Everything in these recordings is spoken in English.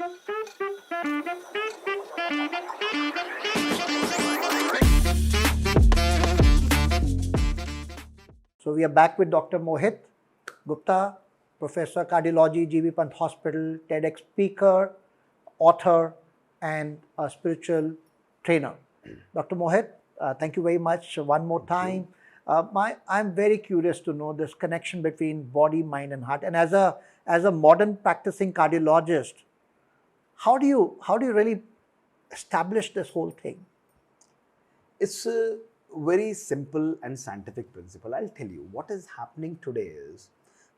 So we are back with Dr. Mohit Gupta, Professor Cardiology, GB Pant Hospital, TEDx Speaker, author, and a spiritual trainer. Dr. Mohit, thank you very much one more time. I'm very curious to know this connection between body, mind, and heart. And as a modern practicing cardiologist, how do you really establish this whole thing? It's a very simple and scientific principle. I'll tell you what is happening today is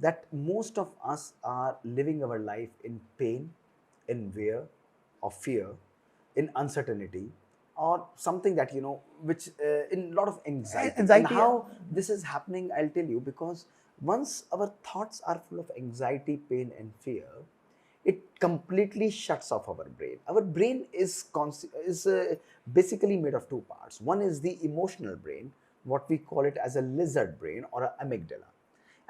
that most of us are living our life in pain, in fear, or fear, in uncertainty, or something that which in a lot of anxiety. And how this is happening, I'll tell you, because once our thoughts are full of anxiety, pain, and fear, it completely shuts off our brain. Our brain is basically made of two parts. One is the emotional brain, what we call it as a lizard brain or a amygdala,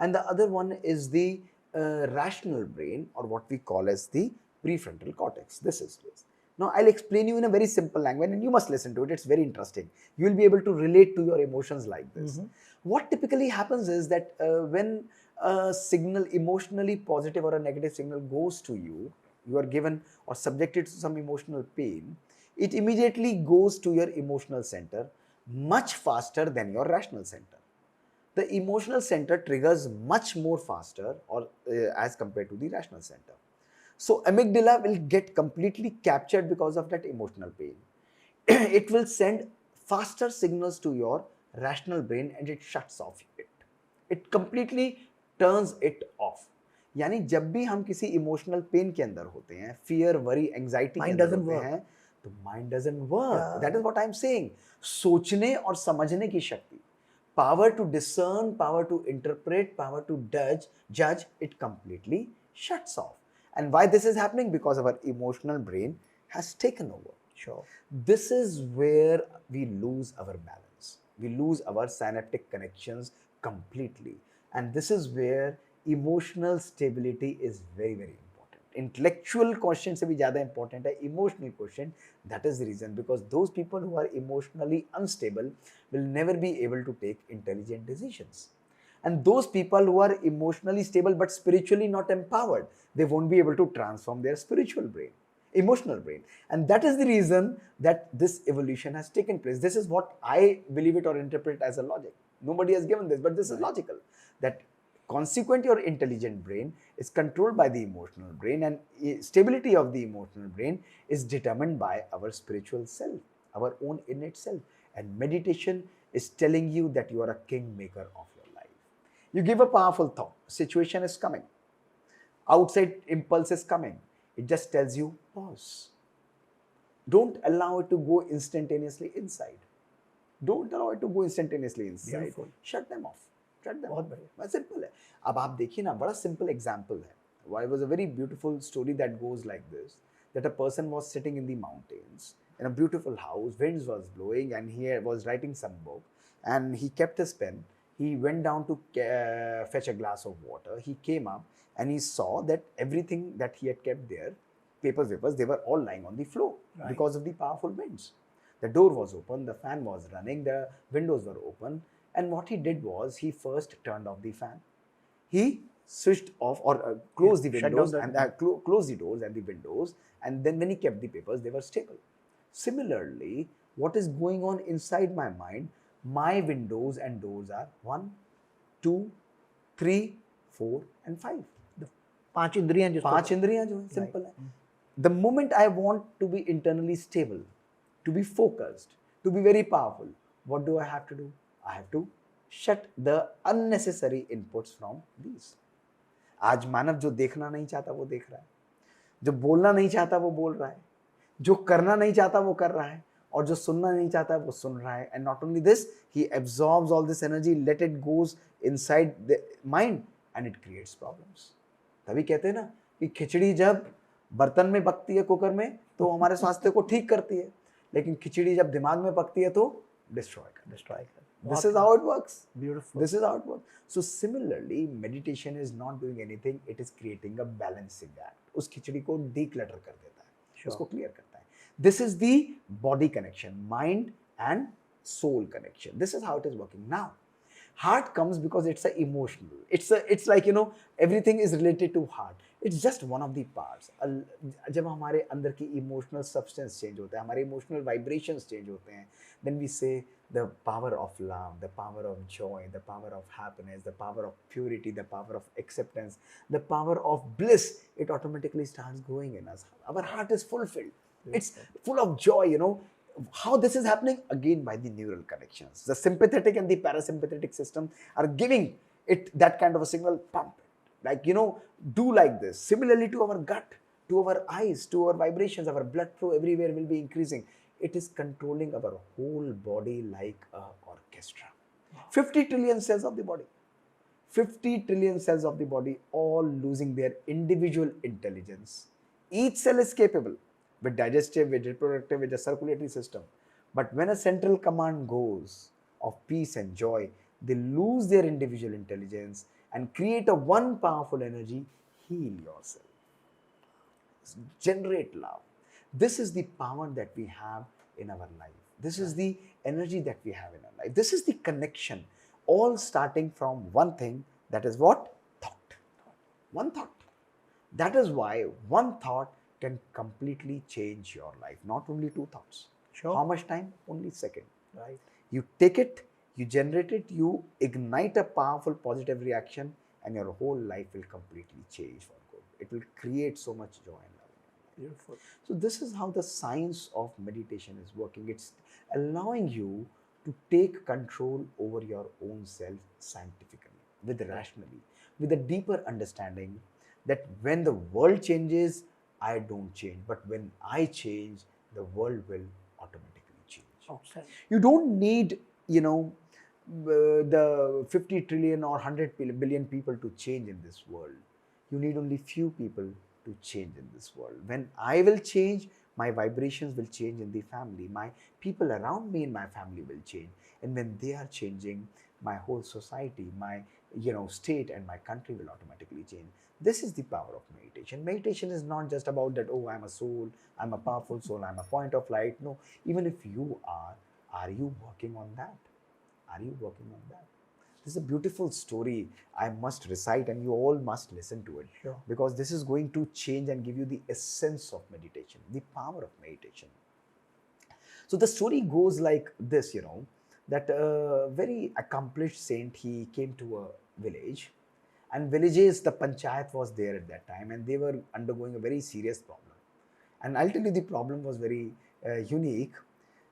and the other one is the rational brain, or what we call as the prefrontal cortex. This is this. Now I'll explain you in a very simple language, and you must listen to it. It's very interesting. You will be able to relate to your emotions like this. What typically happens is that when a signal, emotionally positive or a negative signal, goes to you, you are given or subjected to some emotional pain, it immediately goes to your emotional center much faster than your rational center. The emotional center triggers much more faster or as compared to the rational center. So amygdala will get completely captured because of that emotional pain. It will send faster signals to your rational brain and it shuts off it. It completely turns it off. यानी जब भी हम किसी emotional pain के अंदर होते हैं, fear, worry, anxiety के अंदर होते हैं, तो mind doesn't work. That is what I am saying. सोचने और समझने की शक्ति, power to discern, power to interpret, power to judge, it completely shuts off. And why this is happening? Because our emotional brain has taken over. Sure. This is where we lose our balance. We lose our synaptic connections completely. And this is where emotional stability is very, very important. Intellectual quotient se bhi zyada important hai, emotional quotient. That is the reason, because those people who are emotionally unstable will never be able to take intelligent decisions. And those people who are emotionally stable but spiritually not empowered, they won't be able to transform their spiritual brain, emotional brain. And that is the reason that this evolution has taken place. This is what I believe it or interpret as a logic. Nobody has given this, but this is logical. That consequent your intelligent brain is controlled by the emotional brain, and stability of the emotional brain is determined by our spiritual self, our own innate self. And meditation is telling you that you are a kingmaker of your life. You give a powerful thought, situation is coming, outside impulse is coming, it just tells you pause. Don't allow it to go instantaneously inside. Don't allow it to go instantaneously inside. Beautiful. Shut them off. बहुत बढ़िया. Simple है. अब आप देखिए ना, बड़ा simple example है. Why was a very beautiful story that goes like this, that a person was sitting in the mountains in a beautiful house, winds was blowing, and he was writing some book, and he kept his pen. He went down to fetch a glass of water. He came up and he saw that everything that he had kept there, papers, they were all lying on the floor because of the powerful winds. The door was open, the fan was running, the windows were open. And what he did was, he first turned off the fan. He switched off or closed the windows and closed the doors and the windows. And then when he kept the papers, they were stable. Similarly, what is going on inside my mind? My windows and doors are 1, 2, 3, 4, and 5. पांच इंद्रियां जो है, simple है. The moment I want to be internally stable, to be focused, to be very powerful, what do I have to do? I have to shut the unnecessary inputs from these. आज मानव जो देखना नहीं चाहता वो देख रहा है, जो बोलना नहीं चाहता वो बोल रहा है, जो करना नहीं चाहता वो कर रहा है, और जो सुनना नहीं चाहता वो सुन रहा है. And not only this, he absorbs all this energy, let it goes inside the mind, and it creates problems. तभी कहते हैं ना कि खिचड़ी जब बर्तन में पकती है कुकर में तो हमारे स्वास्थ्य को ठीक करती है, लेकिन खिचड़ी जब दिमाग में पकती है तो डिस्ट्रॉय कर. This is how it works. Beautiful. This is how it works. So similarly, meditation is not doing anything. It is creating a balancing act. उस खिचड़ी को declutter कर देता है, Sure. उसको clear करता है. This is the body connection, mind and soul connection. This is how it is working. Now, heart comes because it's a emotional. It's like, you know, everything is related to heart. It's just one of the parts. जब हमारे अंदर की emotional substance change होता है, हमारे emotional vibrations change होते हैं, then we say the power of love, the power of joy, the power of happiness, the power of purity, the power of acceptance, the power of bliss, it automatically starts growing in us. Our heart is fulfilled. It's full of joy, you know. How this is happening? Again, by the neural connections. The sympathetic and the parasympathetic system are giving it that kind of a signal, pump it. Like, you know, do like this. Similarly to our gut, to our eyes, to our vibrations, our blood flow everywhere will be increasing. It is controlling our whole body like an orchestra. 50 trillion cells of the body. 50 trillion cells of the body all losing their individual intelligence. Each cell is capable with digestive, with reproductive, with the circulatory system. But when a central command goes of peace and joy, they lose their individual intelligence and create a one powerful energy, heal yourself. Generate love. This is the power that we have in our life. This is the energy that we have in our life. This is the connection, all starting from one thing, that is what? Thought. One thought. That is why one thought can completely change your life. Not only two thoughts. Sure. How much time? Only second. Right. You take it, you generate it, you ignite a powerful positive reaction, and your whole life will completely change for good. It will create so much joy and love. Beautiful. So this is how the science of meditation is working. It's allowing you to take control over your own self scientifically, with rationally, with a deeper understanding that when the world changes, I don't change. But when I change, the world will automatically change. Outstanding. You don't need, you know, the 50 trillion or 100 billion people to change in this world. You need only few people to change in this world. When I will change, my vibrations will change in the family. My people around me in my family will change. And when they are changing, my whole society, my, you know, state and my country will automatically change. This is the power of meditation. Meditation is not just about that, oh, I'm a soul, I'm a powerful soul, I'm a point of light. No, even if you are you working on that? Are you working on that? This is a beautiful story I must recite, and you all must listen to it. Sure. Because this is going to change and give you the essence of meditation, the power of meditation. So the story goes like this, you know, that a very accomplished saint, he came to a village, and villages, the panchayat was there at that time, and they were undergoing a very serious problem. And I'll tell you, the problem was very unique.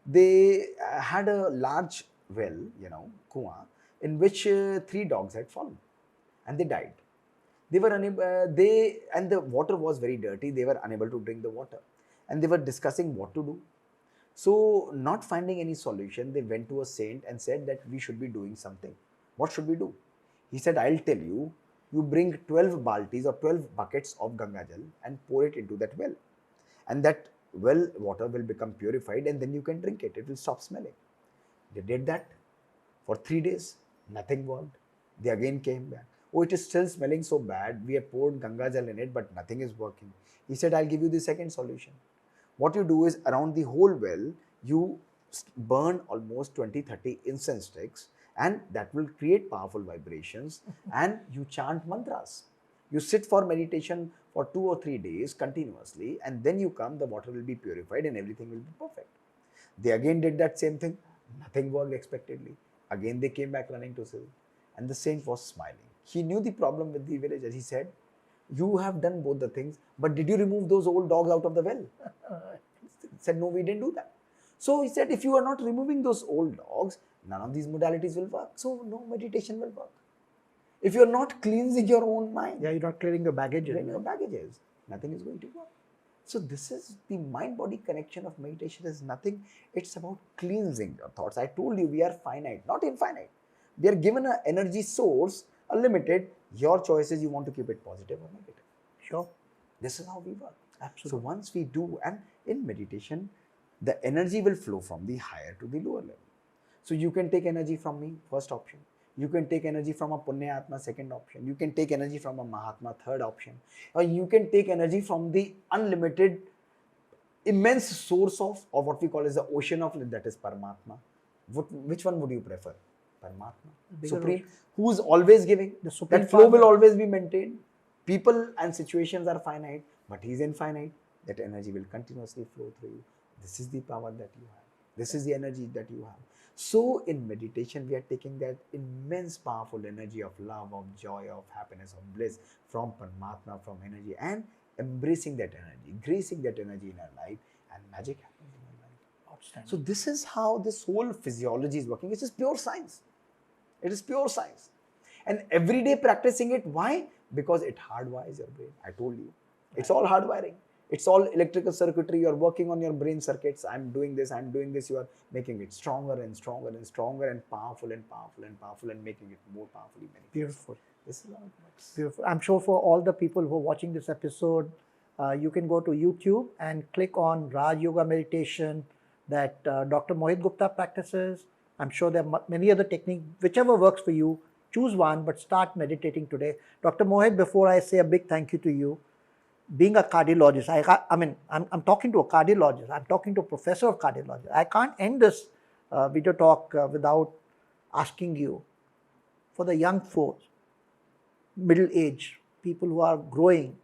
They had a large well, you know, kuwa, in which 3 dogs had fallen, and they died. They were unable, and the water was very dirty. They were unable to drink the water, and they were discussing what to do. So, not finding any solution, they went to a saint and said that we should be doing something. What should we do? He said, I'll tell you, you bring 12 baltis or 12 buckets of Ganga Jal and pour it into that well. And that well water will become purified, and then you can drink it. It will stop smelling. They did that for 3 days. Nothing worked. They again came back. Oh, it is still smelling so bad. We have poured Ganga Jal in it, but nothing is working. He said, I'll give you the second solution. What you do is, around the whole well, you burn almost 20-30 incense sticks, and that will create powerful vibrations, and you chant mantras. You sit for meditation for 2 or 3 days continuously, and then you come, the water will be purified and everything will be perfect. They again did that same thing. Nothing worked expectedly. Again they came back running to Siv, and the saint was smiling. He knew the problem with the villagers. He said, you have done both the things, but did you remove those old dogs out of the well? He said, no, we didn't do that. So he said, if you are not removing those old dogs, none of these modalities will work. So no meditation will work. If you are not cleansing your own mind, Yeah, you're not clearing your baggages. nothing is going to work. So this is the mind-body connection of meditation. Is nothing. It's about cleansing your thoughts. I told you, we are finite, not infinite. We are given an energy source, a limited. Your choice is, you want to keep it positive or negative. Sure. This is how we work. Absolutely. So once we do, and in meditation, the energy will flow from the higher to the lower level. So you can take energy from me, first option. You can take energy from a Punya Atma, second option. You can take energy from a Mahatma, third option. Or you can take energy from the unlimited, immense source of, or what we call as the ocean of, that is Paramatma. Which one would you prefer? Paramatma, Bigger Supreme, ocean. who is always giving. The Supreme That flow Father. will always be maintained. People and situations are finite, but He is infinite. That energy will continuously flow through you. This is the power that you have. This is the energy that you have. So in meditation, we are taking that immense powerful energy of love, of joy, of happiness, of bliss from Paramatma, from energy, and embracing that energy, gracing that energy in our life, and magic happens in our life. Outstanding. So this is how this whole physiology is working. It's just pure science. It is pure science. And every day practicing it, why? Because it hardwires your brain. I told you. It's all hardwiring. It's all electrical circuitry. You're working on your brain circuits. I'm doing this. You are making it stronger and stronger and stronger and powerful and powerful and powerful and making it more powerfully manifest. Beautiful. This is how it works. Beautiful. I'm sure for all the people who are watching this episode, you can go to YouTube and click on Raj Yoga meditation that Dr. Mohit Gupta practices. I'm sure there are many other techniques, whichever works for you. Choose one, but start meditating today. Dr. Mohit, before I say a big thank you to you, being a cardiologist, I'm talking to a cardiologist. I'm talking to a professor of cardiology. I can't end this video talk without asking you, for the young folks, middle age, people who are growing,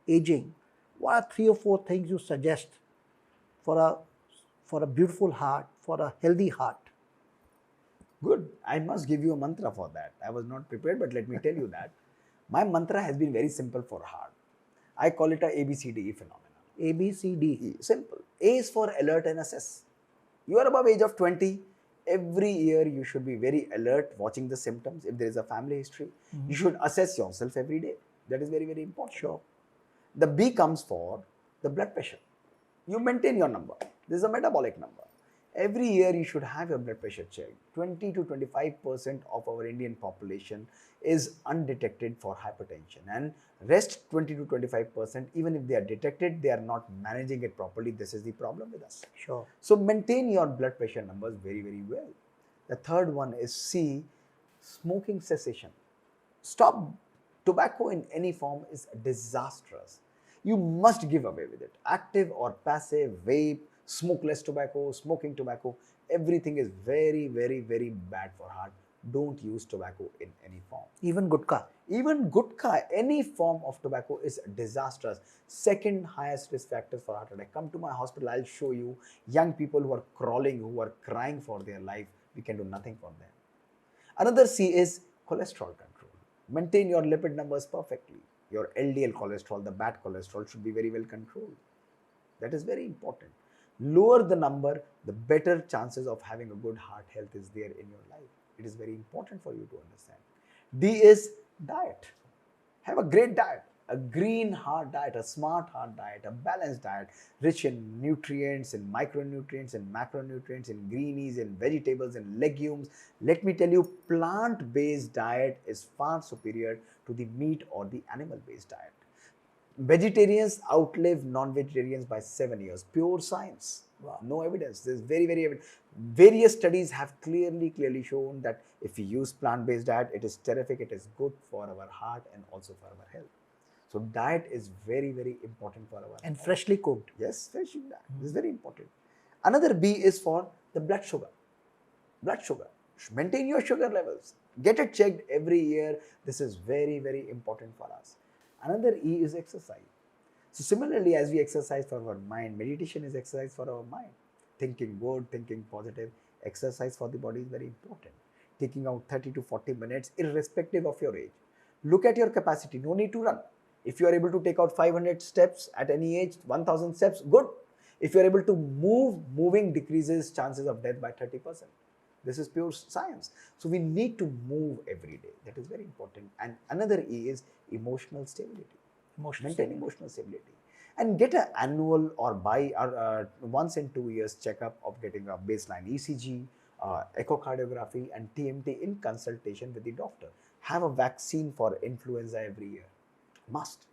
aging, what are 3 or 4 things you suggest for a beautiful heart, for a healthy heart? Good. I must give you a mantra for that. I was not prepared, but let me tell you that. My mantra has been very simple for heart. I call it a ABCDE phenomenon. ABCD. Simple. A is for alert and assess. You are above age of 20. Every year you should be very alert, watching the symptoms. If there is a family history, you should assess yourself every day. That is very, very important. Sure. The B comes for the blood pressure. You maintain your number. This is a metabolic number. Every year you should have your blood pressure checked. 20 to 25% of our Indian population is undetected for hypertension, and rest 20 to 25%, even if they are detected, they are not managing it properly. This is the problem with us. Sure. So maintain your blood pressure numbers very, very well. The third one is C, smoking cessation. Stop. Tobacco in any form is disastrous. You must give away with it. Active or passive, vape, smokeless tobacco, smoking tobacco, everything is very, very, very bad for heart. Don't use tobacco in any form. Even gutka. Even gutka, any form of tobacco is disastrous. Second highest risk factors for heart attack. Come to my hospital, I'll show you young people who are crawling, who are crying for their life. We can do nothing for them. Another C is cholesterol control. Maintain your lipid numbers perfectly. Your LDL cholesterol, the bad cholesterol, should be very well controlled. That is very important. Lower the number, the better chances of having a good heart health is there in your life. It is very important for you to understand. D is diet. Have a great diet, a green heart diet, a smart heart diet, a balanced diet, rich in nutrients, in micronutrients, in macronutrients, in greenies, in vegetables, in legumes. Let me tell you, plant-based diet is far superior to the meat or the animal-based diet. Vegetarians outlive non-vegetarians by 7 years. Pure science. Wow. No evidence. There's very, very evident. Various studies have clearly shown that if we use plant-based diet, it is terrific. It is good for our heart and also for our health. So diet is very, very important for our And health. freshly cooked. Yes, fresh diet. This is very important. Another B is for the blood sugar. Blood sugar. Maintain your sugar levels. Get it checked every year. This is very, very important for us. Another E is exercise. So similarly, as we exercise for our mind, meditation is exercise for our mind. Thinking good, thinking positive, exercise for the body is very important. Taking out 30 to 40 minutes, irrespective of your age. Look at your capacity, no need to run. If you are able to take out 500 steps at any age, 1000 steps, good. If you are able to move, moving decreases chances of death by 30%. This is pure science. So we need to move every day. That is very important. And another E is emotional stability. Maintain emotional stability. And get an annual or once in 2 years checkup of getting a baseline ECG, echocardiography and TMT in consultation with the doctor. Have a vaccine for influenza every year. Must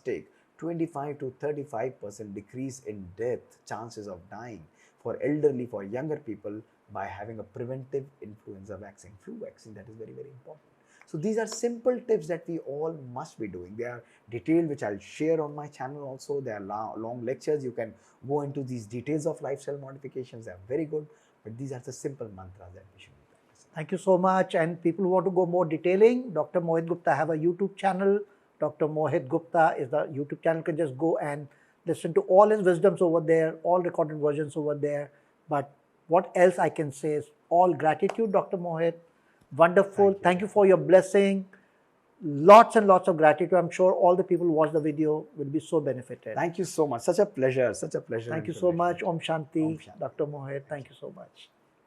take 25 to 35% decrease in death chances of dying for elderly, for younger people by having a preventive influenza vaccine, flu vaccine. That is very, very important. So these are simple tips that we all must be doing. They are detailed, which I'll share on my channel also. They are long lectures. You can go into these details of lifestyle modifications. They are very good. But these are the simple mantras that we should be practicing. Thank you so much. And people who want to go more detailing, Dr. Mohit Gupta have a YouTube channel. Dr. Mohit Gupta is the YouTube channel. You can just go and listen to all his wisdoms over there, all recorded versions over there. But what else I can say is all gratitude, Dr. Mohit. Wonderful. Thank you for your blessing. Lots and lots of gratitude. I'm sure all the people who watch the video will be so benefited. Thank you so much. Such a pleasure. Such a pleasure. Thank you so much. Om Shanti, Dr. Mohit. Thank you so much.